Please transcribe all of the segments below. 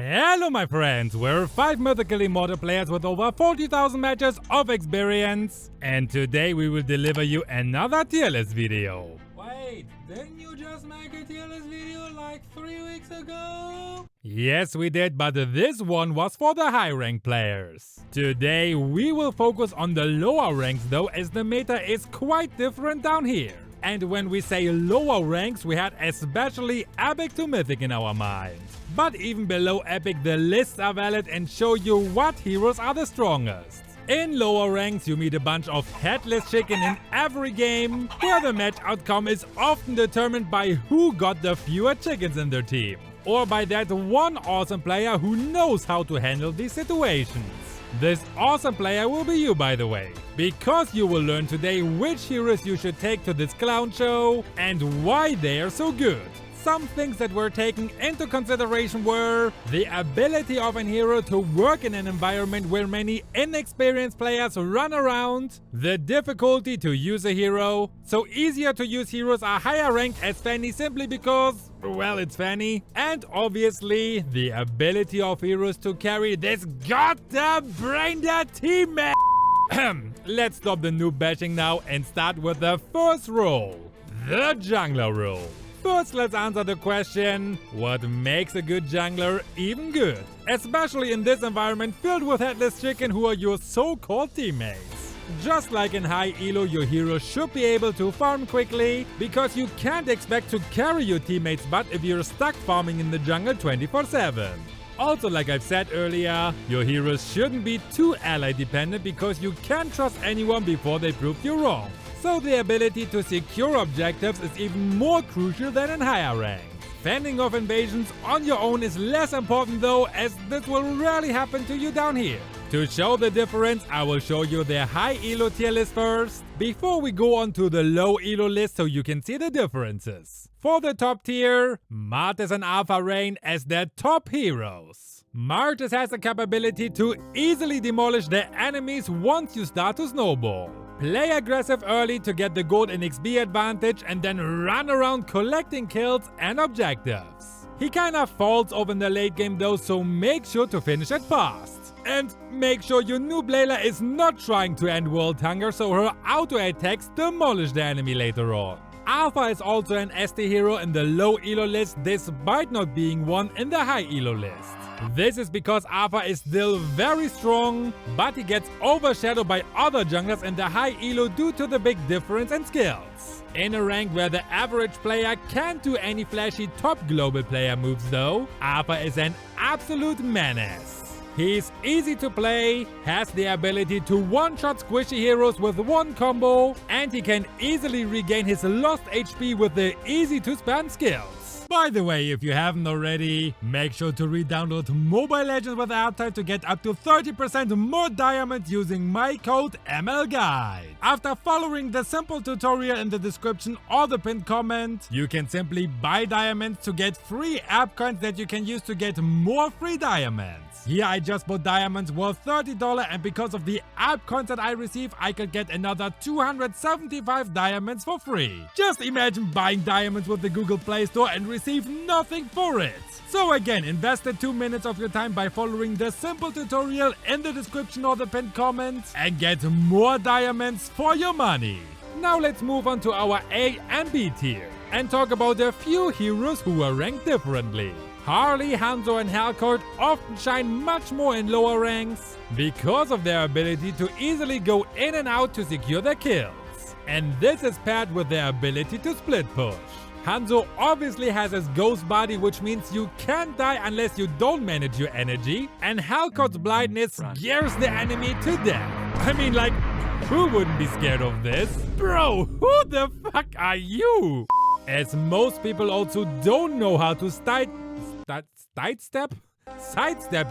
Hello my friends, we're 5 mythical immortal players with over 40,000 matches of experience, and today we will deliver you another tier list video. Wait, didn't you just make a tier list video like 3 weeks ago? Yes we did, but this one was for the high rank players. Today we will focus on the lower ranks though, as the meta is quite different down here. And when we say lower ranks, we had especially Epic to Mythic in our mind. But even below Epic, the lists are valid and show you what heroes are the strongest. In lower ranks, you meet a bunch of headless chicken in every game, where the match outcome is often determined by who got the fewer chickens in their team, or by that one awesome player who knows how to handle these situations. This awesome player will be you, by the way, because you will learn today which heroes you should take to this clown show and why they are so good. Some things that were taken into consideration were the ability of a hero to work in an environment where many inexperienced players run around, the difficulty to use a hero, so easier to use heroes are higher ranked as Fanny simply because, well, it's Fanny, and obviously the ability of heroes to carry this goddamn brain-dead team, man. Let's stop the noob bashing now and start with the first role, the jungler role. First, let's answer the question, what makes a good jungler even good? Especially in this environment filled with headless chicken who are your so-called teammates. Just like in high elo, your hero should be able to farm quickly, because you can't expect to carry your teammates' butt if you're stuck farming in the jungle 24/7. Also, like I've said earlier, your heroes shouldn't be too ally dependent, because you can't trust anyone before they prove you wrong. So the ability to secure objectives is even more crucial than in higher ranks. Fending off invasions on your own is less important though, as this will rarely happen to you down here. To show the difference, I will show you their high elo tier list first, before we go on to the low elo list so you can see the differences. For the top tier, Martis and Alpha reign as their top heroes. Martis has the capability to easily demolish their enemies once you start to snowball. Play aggressive early to get the gold and XP advantage and then run around collecting kills and objectives. He kinda falls off in the late game though, so make sure to finish it fast. And make sure your new Layla is not trying to end world hunger, so her auto attacks demolish the enemy later on. Alpha is also an SD hero in the low elo list, despite not being one in the high elo list. This is because Alpha is still very strong, but he gets overshadowed by other junglers in the high elo due to the big difference in skills. In a rank where the average player can't do any flashy top global player moves though, Alpha is an absolute menace. He's easy to play, has the ability to one-shot squishy heroes with one combo, and he can easily regain his lost HP with the easy-to-spam skills. By the way, if you haven't already, make sure to re-download Mobile Legends with Airtime to get up to 30% more diamonds using my code MLGuide. After following the simple tutorial in the description or the pinned comment, you can simply buy diamonds to get free AppCoins that you can use to get more free diamonds. Here I just bought diamonds worth $30, and because of the AppCoins that I receive, I could get another 275 diamonds for free. Just imagine buying diamonds with the Google Play Store and receive nothing for it. So again, invest the 2 minutes of your time by following the simple tutorial in the description or the pinned comment and get more diamonds for your money. Now let's move on to our A and B tier and talk about a few heroes who are ranked differently. Harley, Hanzo and Hellcourt often shine much more in lower ranks because of their ability to easily go in and out to secure their kills. And this is paired with their ability to split push. Hanzo obviously has his ghost body, which means you can't die unless you don't manage your energy, and Hellcourt's blindness scares the enemy to death. I mean, like, who wouldn't be scared of this? Bro, who the fuck are you? As most people also don't know how to sidestep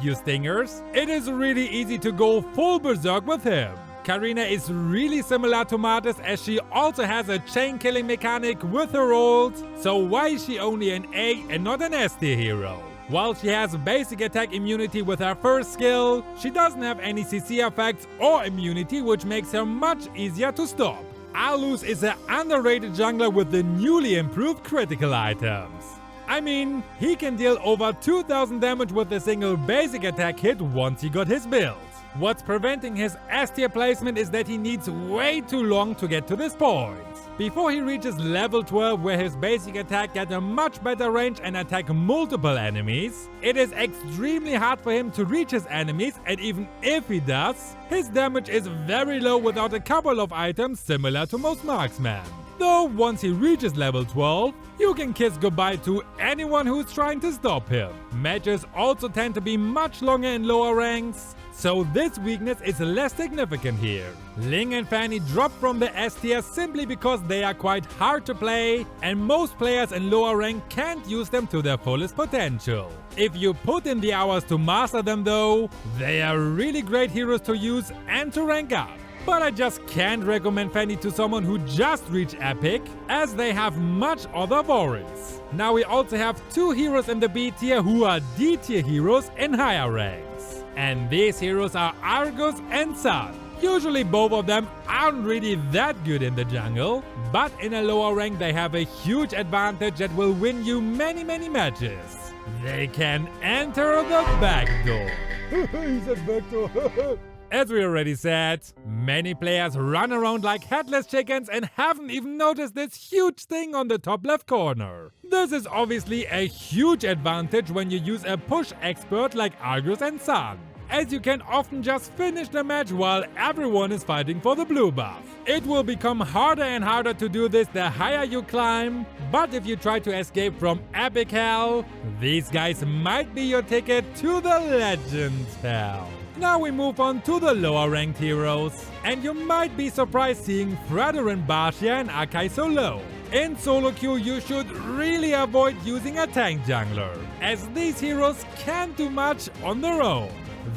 your stingers, it is really easy to go full berserk with him. Karina is really similar to Martis, as she also has a chain killing mechanic with her ult, so why is she only an A and not an S tier hero? While she has basic attack immunity with her first skill, she doesn't have any CC effects or immunity, which makes her much easier to stop. Alus is an underrated jungler with the newly improved critical items. I mean, he can deal over 2000 damage with a single basic attack hit once he got his build. What's preventing his S tier placement is that he needs way too long to get to this point. Before he reaches level 12, where his basic attack gets a much better range and attack multiple enemies, it is extremely hard for him to reach his enemies, and even if he does, his damage is very low without a couple of items similar to most marksmen. Though once he reaches level 12, you can kiss goodbye to anyone who's trying to stop him. Matches also tend to be much longer in lower ranks, so this weakness is less significant here. Ling and Fanny drop from the S tier simply because they are quite hard to play, and most players in lower rank can't use them to their fullest potential. If you put in the hours to master them though, they are really great heroes to use and to rank up. But I just can't recommend Fanny to someone who just reached Epic, as they have much other worries. Now we also have two heroes in the B tier who are D tier heroes in higher ranks. And these heroes are Argus and Sun. Usually both of them aren't really that good in the jungle, but in a lower rank they have a huge advantage that will win you many matches. They can enter the back door. He said back door. As we already said, many players run around like headless chickens and haven't even noticed this huge thing on the top left corner. This is obviously a huge advantage when you use a push expert like Argus and Sun, as you can often just finish the match while everyone is fighting for the blue buff. It will become harder and harder to do this the higher you climb, but if you try to escape from epic hell, these guys might be your ticket to the legend hell. Now we move on to the lower ranked heroes, and you might be surprised seeing Threader and Bartia and Akai so low. In solo queue you should really avoid using a tank jungler, as these heroes can't do much on their own.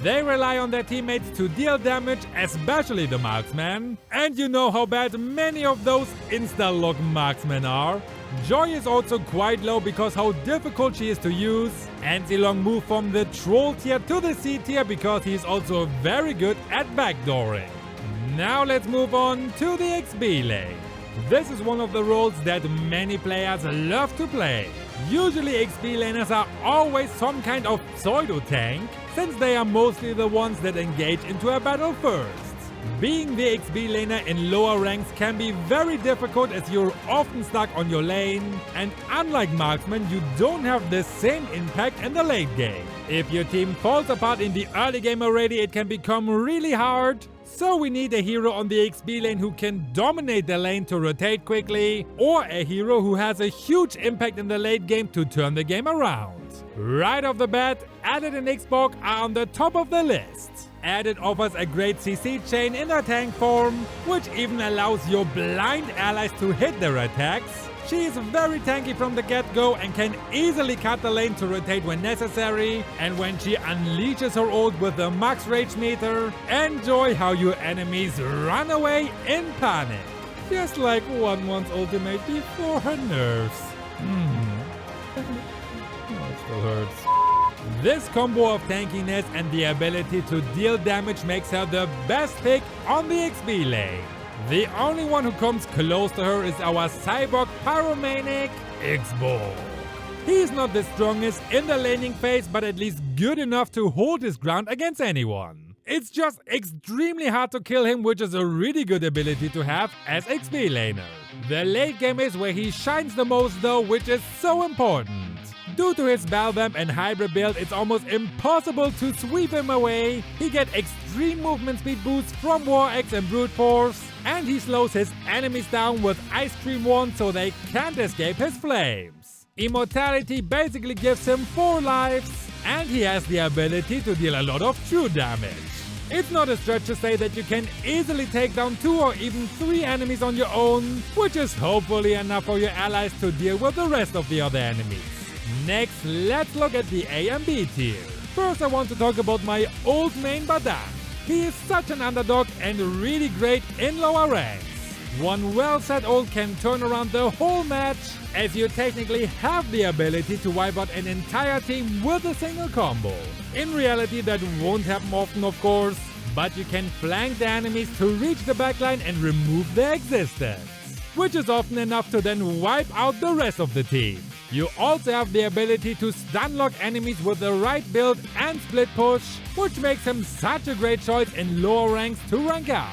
They rely on their teammates to deal damage, especially the marksman, and you know how bad many of those insta-lock marksmen are. Joy is also quite low because how difficult she is to use, and Zilong moved from the troll tier to the C tier because he is also very good at backdooring. Now let's move on to the XP lane. This is one of the roles that many players love to play. Usually XP laners are always some kind of pseudo-tank, since they are mostly the ones that engage into a battle first. Being the XP laner in lower ranks can be very difficult as you're often stuck on your lane, and unlike marksmen you don't have the same impact in the late game. If your team falls apart in the early game already, it can become really hard. So we need a hero on the XP lane who can dominate the lane to rotate quickly, or a hero who has a huge impact in the late game to turn the game around. Right off the bat, Added and Xbox are on the top of the list. Added offers a great CC chain in her tank form, which even allows your blind allies to hit their attacks. She is very tanky from the get-go and can easily cut the lane to rotate when necessary, and when she unleashes her ult with the max rage meter, enjoy how your enemies run away in panic. Just like 1-1's ultimate before her nerfs. Oh, it still hurts. This combo of tankiness and the ability to deal damage makes her the best pick on the XP lane. The only one who comes close to her is our cyborg pyromaniac, Xbox. He's not the strongest in the laning phase, but at least good enough to hold his ground against anyone. It's just extremely hard to kill him, which is a really good ability to have as XP laner. The late game is where he shines the most though, which is so important. Due to his Balvamp and hybrid build, it's almost impossible to sweep him away. He gets extreme movement speed boosts from War Axe and Brute Force, and he slows his enemies down with Ice Cream Wand so they can't escape his flames. Immortality basically gives him 4 lives, and he has the ability to deal a lot of true damage. It's not a stretch to say that you can easily take down 2 or even 3 enemies on your own, which is hopefully enough for your allies to deal with the rest of the other enemies. Next, let's look at the A and B tier. First I want to talk about my old main Badan. He is such an underdog and really great in lower ranks. One well set ult can turn around the whole match, as you technically have the ability to wipe out an entire team with a single combo. In reality that won't happen often of course, but you can flank the enemies to reach the backline and remove their existence, which is often enough to then wipe out the rest of the team. You also have the ability to stun lock enemies with the right build and split push, which makes him such a great choice in lower ranks to rank up.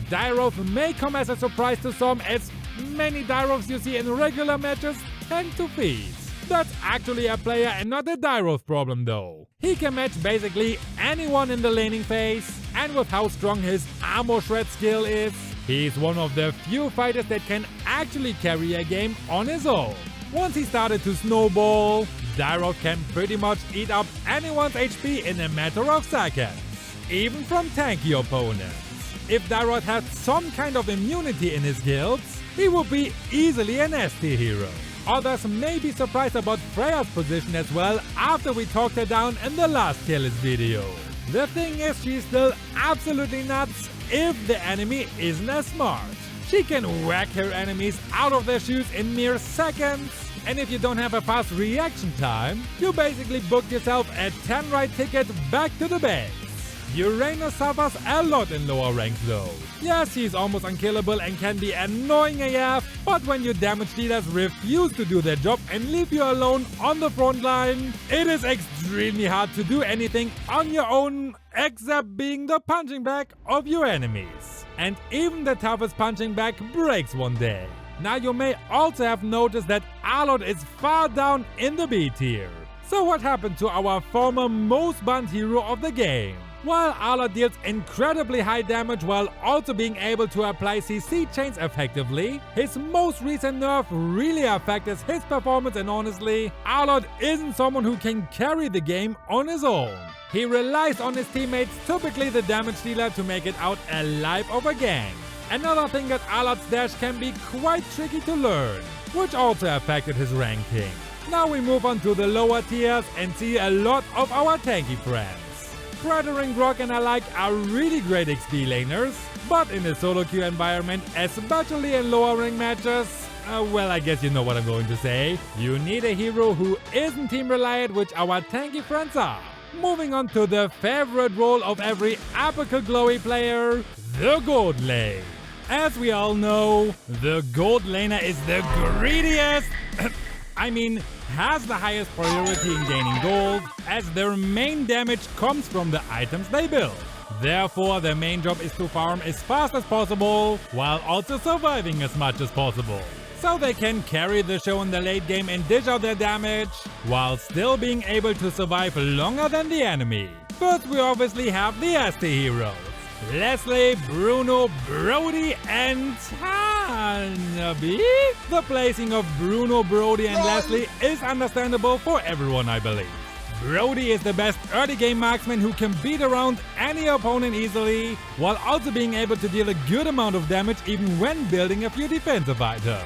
𝐷𝐼𝐼 may come as a surprise to some, as many 𝐷𝐼𝐼s you see in regular matches tend to feed. That's actually a player and not a 𝐷𝐼𝐼 problem though. He can match basically anyone in the laning phase, and with how strong his armor shred skill is, he's one of the few fighters that can actually carry a game on his own. Once he started to snowball, 𝐷𝐼𝐼 can pretty much eat up anyone's HP in a matter of seconds, even from tanky opponents. If 𝐷𝐼𝐼 had some kind of immunity in his guilds, he would be easily an S-tier hero. Others may be surprised about Freya's position as well after we talked her down in the last tier list video. The thing is, she's still absolutely nuts if the enemy isn't as smart. She can whack her enemies out of their shoes in mere seconds, and if you don't have a fast reaction time, you basically booked yourself a 10 ride ticket back to the base. Uranus suffers a lot in lower ranks though. Yes, he's almost unkillable and can be annoying AF, but when your damage dealers refuse to do their job and leave you alone on the front line, it is extremely hard to do anything on your own except being the punching bag of your enemies. And even the toughest punching bag breaks one day. Now you may also have noticed that 𝐼𝐼 is far down in the B tier. So what happened to our former most banned hero of the game? While 𝐼𝐼 deals incredibly high damage while also being able to apply CC chains effectively, his most recent nerf really affected his performance, and honestly, 𝐼𝐼 isn't someone who can carry the game on his own. He relies on his teammates, typically the damage dealer, to make it out alive of a gang. Another thing that 𝐼𝐼's dash can be quite tricky to learn, which also affected his ranking. Now we move on to the lower tiers and see a lot of our tanky friends. Predator, Grog and alike are really great XP laners, but in a solo queue environment, especially in lower rank matches, well, I guess you know what I'm going to say. You need a hero who isn't team reliant, which our tanky friends are. Moving on to the favorite role of every AppCoins glowy player, the gold lane. As we all know, the gold laner is the greediest has the highest priority in gaining gold, as their main damage comes from the items they build. Therefore, their main job is to farm as fast as possible, while also surviving as much as possible. So they can carry the show in the late game and dish out their damage, while still being able to survive longer than the enemy. First, we obviously have the S-tier heroes: Leslie, Bruno, Brody, and Hanabi. The placing of Bruno, Brody, and Leslie is understandable for everyone, I believe. Brody is the best early game marksman who can beat around any opponent easily, while also being able to deal a good amount of damage even when building a few defensive items.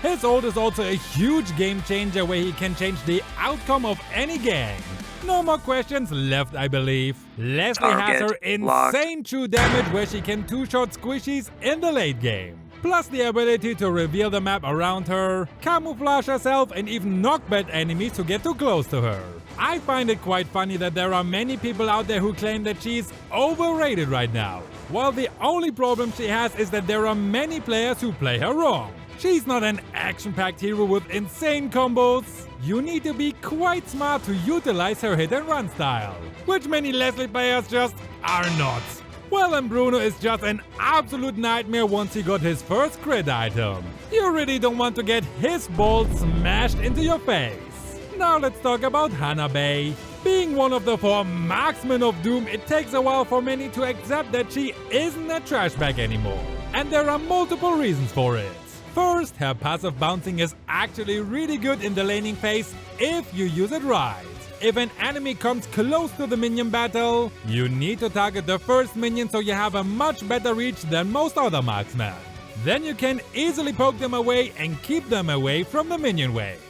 His ult is also a huge game changer where he can change the outcome of any game. No more questions left, I believe. Leslie has her insane true damage where she can two-shot squishies in the late game. Plus the ability to reveal the map around her, camouflage herself, and even knock back enemies who get too close to her. I find it quite funny that there are many people out there who claim that she's overrated right now, while the only problem she has is that there are many players who play her wrong. She's not an action-packed hero with insane combos. You need to be quite smart to utilize her hit and run style, which many Leslie players just are not. Well, and Bruno is just an absolute nightmare once he got his first crit item. You really don't want to get his ball smashed into your face. Now let's talk about Hanabi. Being one of the 4 marksmen of doom, it takes a while for many to accept that she isn't a trash bag anymore. And there are multiple reasons for it. First, her passive bouncing is actually really good in the laning phase if you use it right. If an enemy comes close to the minion battle, you need to target the first minion so you have a much better reach than most other marksmen. Then you can easily poke them away and keep them away from the minion wave.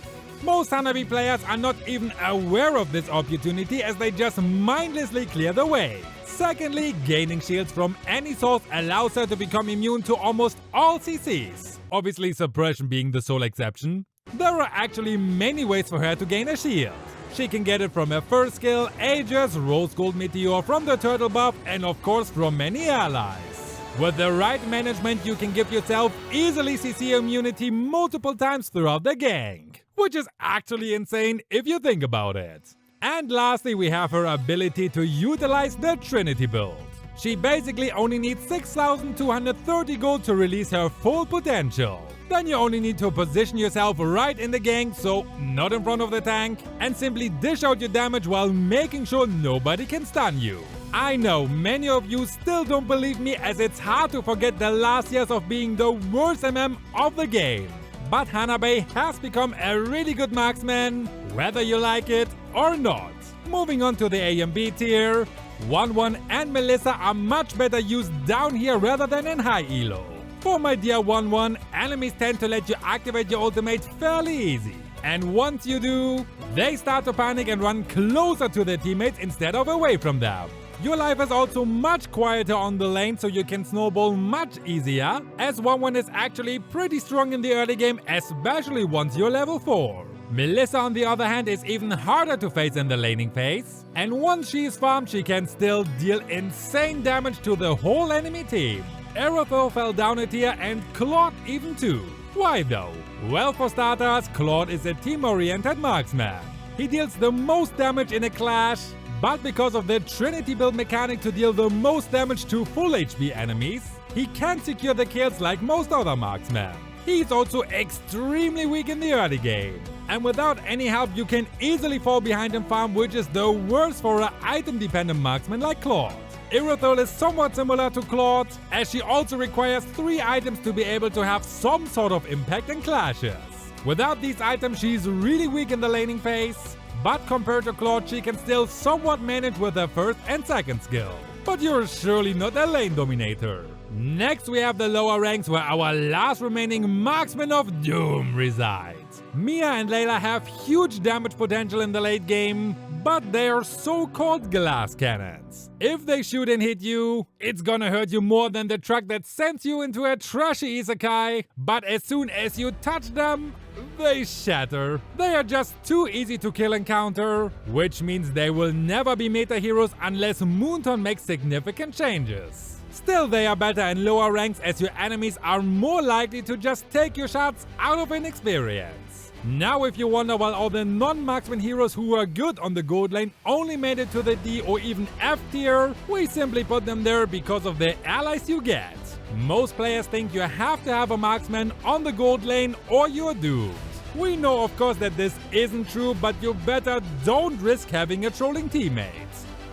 Most Hanabi players are not even aware of this opportunity as they just mindlessly clear the way. Secondly, gaining shields from any source allows her to become immune to almost all CCs. Obviously, suppression being the sole exception. There are actually many ways for her to gain a shield. She can get it from her first skill, Aegis, Rose Gold Meteor from the turtle buff, and of course from many allies. With the right management, you can give yourself easily CC immunity multiple times throughout the gang, which is actually insane if you think about it. And lastly, we have her ability to utilize the Trinity build. She basically only needs 6,230 gold to release her full potential. Then you only need to position yourself right in the gang, so not in front of the tank, and simply dish out your damage while making sure nobody can stun you. I know many of you still don't believe me, as it's hard to forget the last years of being the worst MM of the game. But Hanabe has become a really good marksman, whether you like it or not. Moving on to the A and B tier, 1-1 and Melissa are much better used down here rather than in high elo. For my dear 1-1, enemies tend to let you activate your ultimate fairly easy. And once you do, they start to panic and run closer to their teammates instead of away from them. Your life is also much quieter on the lane, so you can snowball much easier, as 1-1 is actually pretty strong in the early game, especially once you're level 4. Melissa, on the other hand, is even harder to face in the laning phase, and once she is farmed, she can still deal insane damage to the whole enemy team. 𝐼𝐬𝐽 fell down a tier, and 𝐾𝐲 even too. Why though? Well, for starters, 𝐾𝐲 is a team-oriented marksman. He deals the most damage in a clash, but because of the Trinity build mechanic to deal the most damage to full HP enemies, he can't secure the kills like most other marksmen. He's also extremely weak in the early game, and without any help you can easily fall behind and farm, which is the worst for an item-dependent marksman like 𝐾𝐲. 𝐼𝐬𝐽 is somewhat similar to 𝐾𝐲, as she also requires 3 items to be able to have some sort of impact in clashes. Without these items, she's really weak in the laning phase, but compared to 𝐾𝐲, she can still somewhat manage with her first and second skill. But you're surely not a lane dominator. Next we have the lower ranks, where our last remaining marksman of doom resides. Mia and Layla have huge damage potential in the late game, but they are so-called glass cannons. If they shoot and hit you, it's gonna hurt you more than the truck that sends you into a trashy isekai, but as soon as you touch them, they shatter. They are just too easy to kill and counter, which means they will never be meta heroes unless Moonton makes significant changes. Still, they are better in lower ranks, as your enemies are more likely to just take your shots out of inexperience. Now, if you wonder why all the non-marksman heroes who are good on the gold lane only made it to the D or even F tier, we simply put them there because of the allies you get. Most players think you have to have a marksman on the gold lane or you're doomed. We know of course that this isn't true, but you better don't risk having a trolling teammate.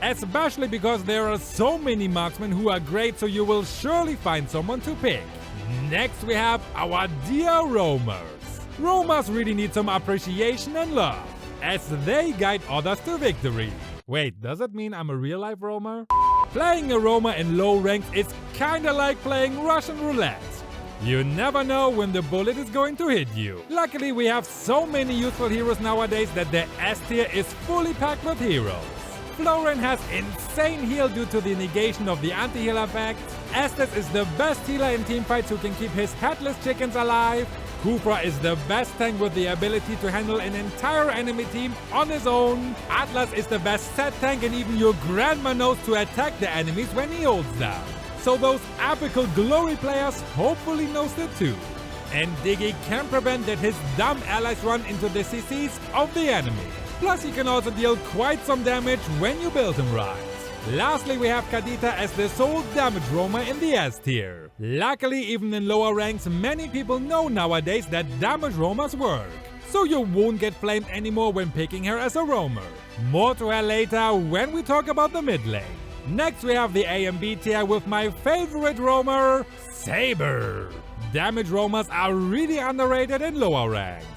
Especially because there are so many marksmen who are great, so you will surely find someone to pick. Next we have our dear roamers. Roamers really need some appreciation and love, as they guide others to victory. Wait, does it mean I'm a real-life roamer? Playing a roamer in low ranks is kinda like playing Russian roulette. You never know when the bullet is going to hit you. Luckily, we have so many useful heroes nowadays that the S tier is fully packed with heroes. Florin has insane heal due to the negation of the anti-heal effect. Estes is the best healer in teamfights who can keep his headless chickens alive. Kufra is the best tank with the ability to handle an entire enemy team on his own. Atlas is the best set tank, and even your grandma knows to attack the enemies when he holds them. So those epical glory players hopefully knows it too. And Diggy can prevent that his dumb allies run into the CCs of the enemy. Plus he can also deal quite some damage when you build him right. Lastly, we have Kadita as the sole damage roamer in the S tier. Luckily, even in lower ranks, many people know nowadays that damage roamers work. So you won't get flamed anymore when picking her as a roamer. More to her later when we talk about the mid lane. Next we have the A and B tier with my favorite roamer, Saber. Damage roamers are really underrated in lower ranks.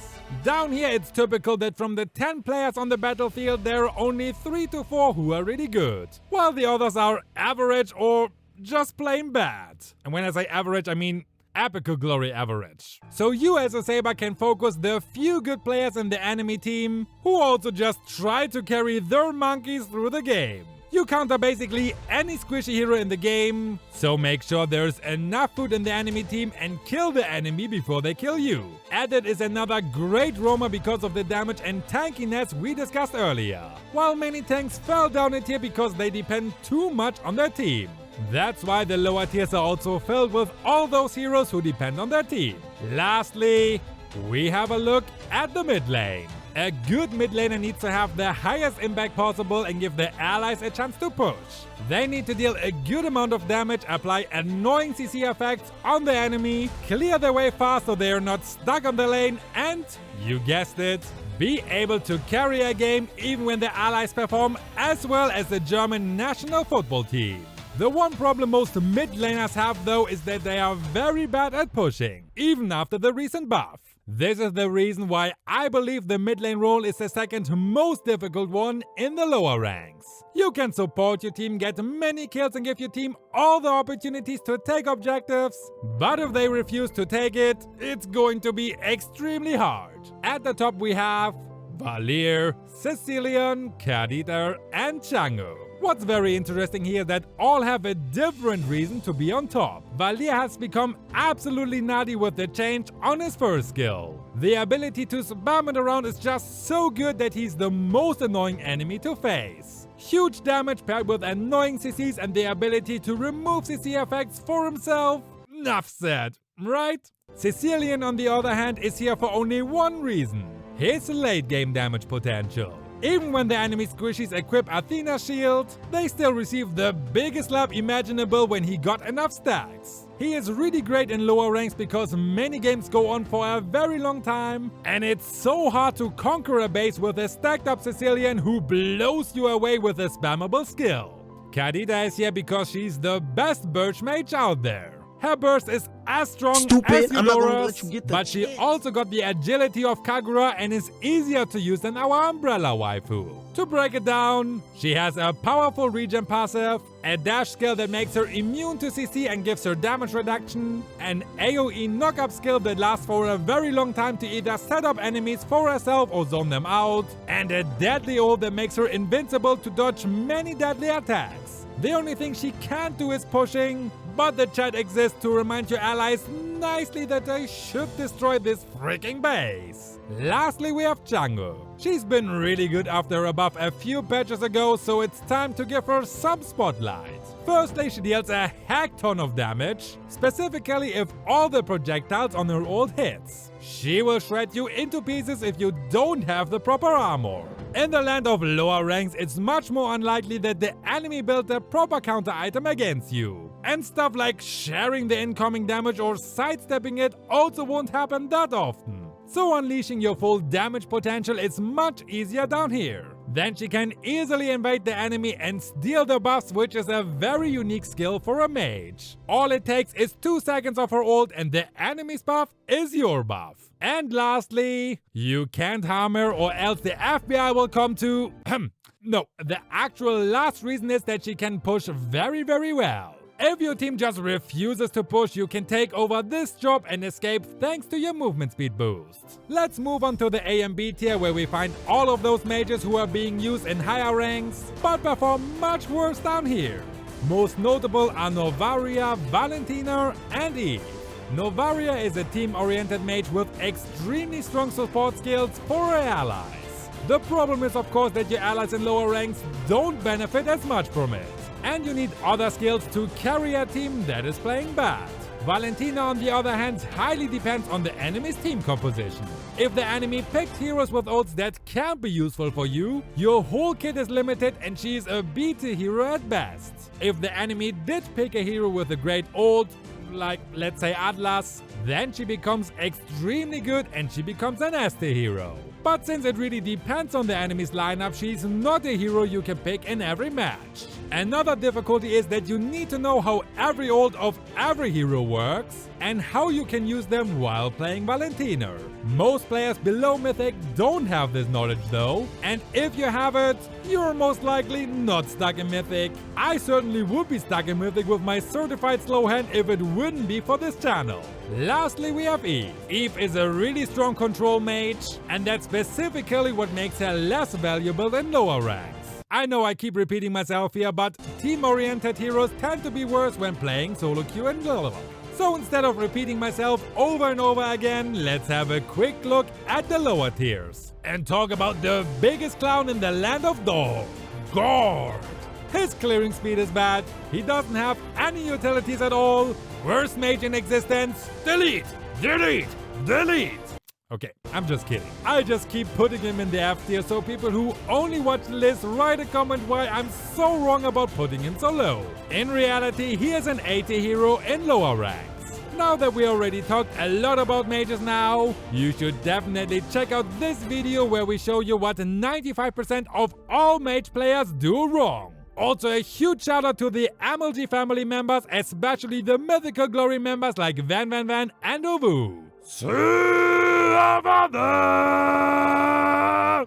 Down here it's typical that from the 10 players on the battlefield there are only 3 to 4 who are really good, while the others are average or just plain bad. And when I say average, I mean epical glory average. So you as a Saber can focus the few good players in the enemy team who also just try to carry their monkeys through the game. You counter basically any squishy hero in the game, so make sure there's enough food in the enemy team and kill the enemy before they kill you. Added is another great roamer because of the damage and tankiness we discussed earlier, while many tanks fell down a tier because they depend too much on their team. That's why the lower tiers are also filled with all those heroes who depend on their team. Lastly, we have a look at the mid lane. A good mid laner needs to have the highest impact possible and give their allies a chance to push. They need to deal a good amount of damage, apply annoying CC effects on the enemy, clear their way fast so they are not stuck on the lane, and, you guessed it, be able to carry a game even when their allies perform as well as the German national football team. The one problem most mid laners have though is that they are very bad at pushing, even after the recent buff. This is the reason why I believe the mid lane role is the second most difficult one in the lower ranks. You can support your team, get many kills and give your team all the opportunities to take objectives, but if they refuse to take it, it's going to be extremely hard. At the top we have Valier, Sicilian, 𝐾𝐤𝐬 and 𝐷𝐤𝐬. What's very interesting here is that all have a different reason to be on top. Valier has become absolutely nutty with the change on his first skill. The ability to spam it around is just so good that he's the most annoying enemy to face. Huge damage paired with annoying CCs and the ability to remove CC effects for himself. Enough said, right? Sicilian on the other hand is here for only one reason: his late game damage potential. Even when the enemy squishies equip Athena's shield, they still receive the biggest love imaginable when he got enough stacks. He is really great in lower ranks because many games go on for a very long time, and it's so hard to conquer a base with a stacked up Sicilian who blows you away with a spammable skill. 𝐾𝐤𝐬 is here because she's the best Burst mage out there. Her burst is as strong as Eudora's, but she also got the agility of Kagura and is easier to use than our umbrella waifu. To break it down, she has a powerful regen passive, a dash skill that makes her immune to CC and gives her damage reduction, an AoE knockup skill that lasts for a very long time to either set up enemies for herself or zone them out, and a deadly ult that makes her invincible to dodge many deadly attacks. The only thing she can't do is pushing, but the chat exists to remind your allies nicely that they should destroy this freaking base. Lastly, we have 𝐷𝐤𝐬. She's been really good after a buff a few patches ago, so it's time to give her some spotlight. Firstly, she deals a heck ton of damage, specifically if all the projectiles on her ult hits. She will shred you into pieces if you don't have the proper armor. In the land of lower ranks, it's much more unlikely that the enemy built a proper counter item against you. And stuff like sharing the incoming damage or sidestepping it also won't happen that often. So unleashing your full damage potential is much easier down here. Then she can easily invade the enemy and steal the buffs, which is a very unique skill for a mage. All it takes is 2 seconds of her ult and the enemy's buff is your buff. And lastly, you can't harm her or else the FBI will come to... No, the actual last reason is that she can push very well. If your team just refuses to push, you can take over this job and escape thanks to your movement speed boost. Let's move on to the A and B tier, where we find all of those mages who are being used in higher ranks, but perform much worse down here. Most notable are Novaria, Valentina and Eve. Novaria is a team-oriented mage with extremely strong support skills for her allies. The problem is of course that your allies in lower ranks don't benefit as much from it. And you need other skills to carry a team that is playing bad. Valentina on the other hand highly depends on the enemy's team composition. If the enemy picked heroes with ults that can't be useful for you, your whole kit is limited and she is a B tier hero at best. If the enemy did pick a hero with a great ult, like let's say Atlas, then she becomes extremely good and she becomes an S tier hero. But since it really depends on the enemy's lineup, she's not a hero you can pick in every match. Another difficulty is that you need to know how every ult of every hero works and how you can use them while playing Valentina. Most players below Mythic don't have this knowledge though, and if you have it, you're most likely not stuck in Mythic. I certainly would be stuck in Mythic with my certified slow hand if it wouldn't be for this channel. Lastly, we have Eve. Eve is a really strong control mage, and that's specifically what makes her less valuable in lower ranks. I know I keep repeating myself here, but team-oriented heroes tend to be worse when playing solo queue and global. So instead of repeating myself over and over again, let's have a quick look at the lower tiers and talk about the biggest clown in the land of Dor, Gord. His clearing speed is bad. He doesn't have any utilities at all. Worst mage in existence. Delete! Delete! Delete! Okay, I'm just kidding. I just keep putting him in the F tier so people who only watch the list write a comment why I'm so wrong about putting him so low. In reality, he is an A tier hero in lower ranks. Now that we already talked a lot about mages now, you should definitely check out this video where we show you what 95% of all mage players do wrong. Also a huge shout out to the MLG family members, especially the Mythical Glory members like Van and Uvu. See you over there!